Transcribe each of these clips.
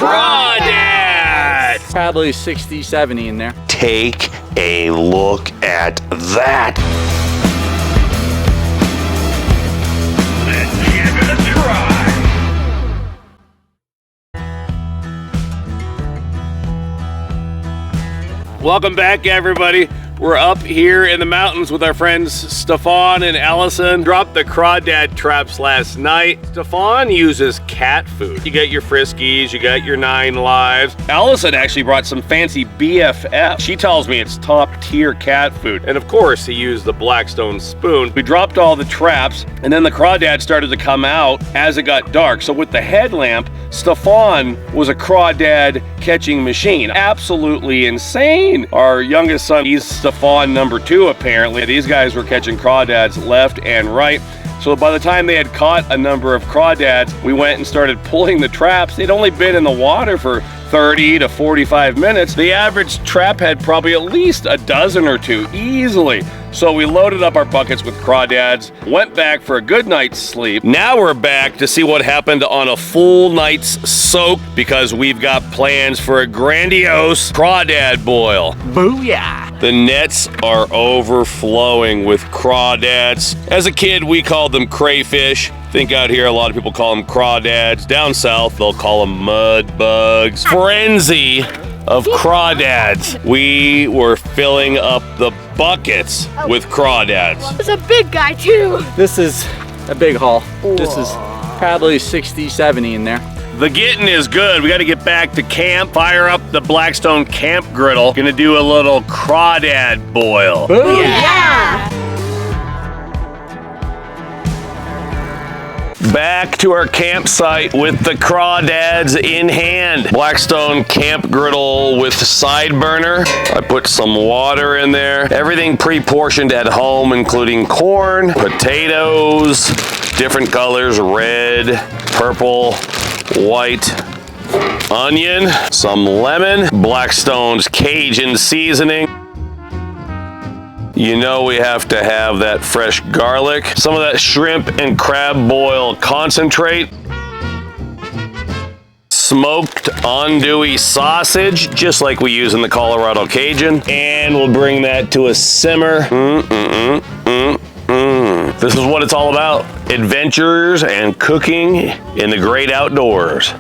Crawdad! Probably 60, 70 in there. Take a look at that. Let's give it a try. Welcome back, everybody. We're up here in the mountains with our friends Stefan and Allison. Dropped the Crawdad traps last night. Stefan uses cat food. You got your Friskies, you got your 9 Lives. Allison actually brought some fancy BFF. She tells me it's top tier cat food. And of course, he used the Blackstone spoon. We dropped all the traps, and then the Crawdad started to come out as it got dark. So with the headlamp, Stefan was a Crawdad catching machine. Absolutely insane. Our youngest son, he's Stefan number 2 apparently. These guys were catching crawdads left and right. So by the time they had caught a number of crawdads, we went and started pulling the traps. They'd only been in the water for 30 to 45 minutes. The average trap had probably at least a dozen or 2 easily. So we loaded up our buckets with crawdads, went back for a good night's sleep. Now we're back to see what happened on a full night's soak because we've got plans for a grandiose crawdad boil. Booyah! The nets are overflowing with crawdads. As a kid, we called them crayfish. Think out here, a lot of people call them crawdads. Down south, they'll call them mud bugs. Frenzy of crawdads. We were filling up the buckets with crawdads. It's a big guy too. This is a big haul. This is probably 60, 70 in there. The getting is good. We got to get back to camp, fire up the Blackstone camp griddle. Gonna do a little crawdad boil. Yeah. Back to our campsite with the crawdads in hand. Blackstone camp griddle with side burner. I put some water in there. Everything pre-portioned at home, including corn, potatoes, different colors, red, purple, white, onion, some lemon, Blackstone's Cajun Seasoning. You know we have to have that fresh garlic, some of that shrimp and crab boil concentrate, smoked andouille sausage, just like we use in the Colorado Cajun, and we'll bring that to a simmer. This is what it's all about. Adventures and cooking in the great outdoors.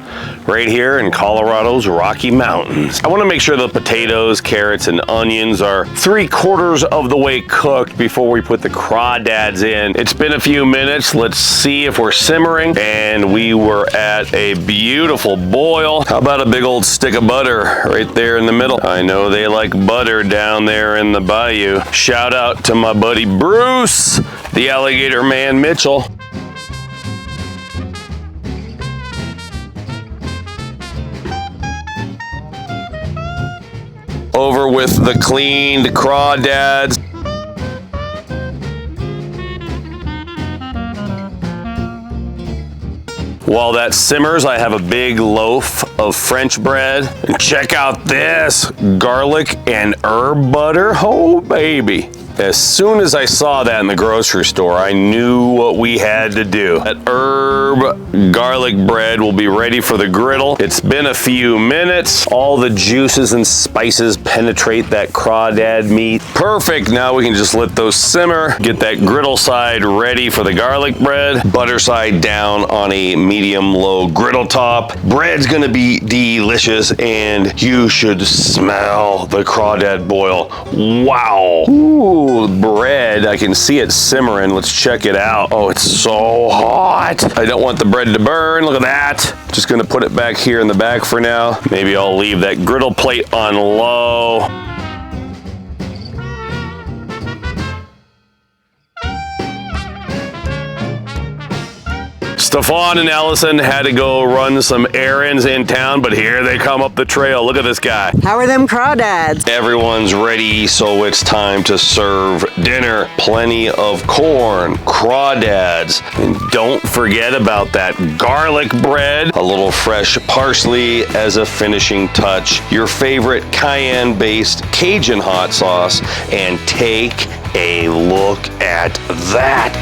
Right here in Colorado's Rocky Mountains. I want to make sure the potatoes, carrots, and onions are 3/4 of the way cooked before we put the crawdads in. It's been a few minutes. Let's see if we're simmering. And we were at a beautiful boil. How about a big old stick of butter right there in the middle? I know they like butter down there in the bayou. Shout out to my buddy Bruce, the alligator man Mitchell. Over with the cleaned crawdads. While that simmers, I have a big loaf of French bread. And check out this garlic and herb butter. Oh, baby. As soon as I saw that in the grocery store, I knew what we had to do. That herb garlic bread will be ready for the griddle. It's been a few minutes. All the juices and spices penetrate that crawdad meat. Perfect. Now we can just let those simmer. Get that griddle side ready for the garlic bread. Butter side down on a medium-low griddle top. Bread's gonna be delicious, and you should smell the crawdad boil. Wow. Ooh. Bread, I can see it simmering. Let's check it out. Oh, it's so hot. I don't want the bread to burn. Look at that. Just gonna put it back here in the back for now. Maybe I'll leave that griddle plate on low. Stefan and Allison had to go run some errands in town, but here they come up the trail. Look at this guy. How are them crawdads? Everyone's ready, so it's time to serve dinner. Plenty of corn, crawdads, and don't forget about that garlic bread, a little fresh parsley as a finishing touch, your favorite cayenne-based Cajun hot sauce, and take a look at that.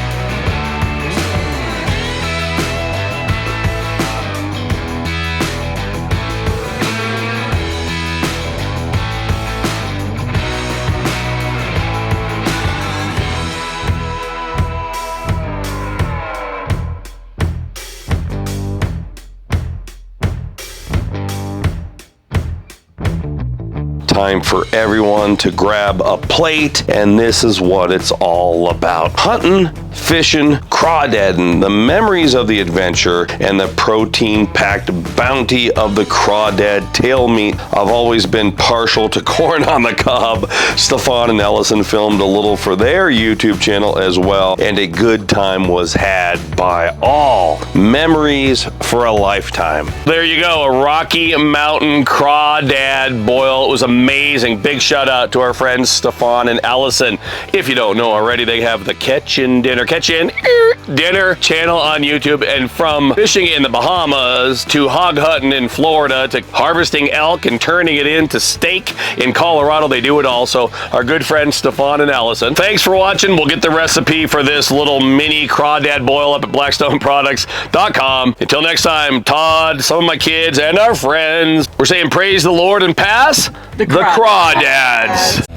time for everyone to grab a plate, and this is what it's all about. Hunting, fishing, crawdadding, the memories of the adventure, and the protein-packed bounty of the crawdad tail meat. I've always been partial to corn on the cob. Stefan and Ellison filmed a little for their YouTube channel as well, and a good time was had by all. Memories for a lifetime. There you go, a Rocky Mountain crawdad boil. It was amazing. Big shout out to our friends Stefan and Ellison. If you don't know already, they have the Catch in Dinner channel on YouTube, and from fishing in the Bahamas to hog hunting in Florida to harvesting elk and turning it into steak in Colorado, they do it all. So our good friends Stefan and Ellison. Thanks for watching. We'll get the recipe for this little mini crawdad boil up at blackstoneproducts.com. Until next time, Todd, some of my kids, and our friends, we're saying praise the Lord and pass the crawdads.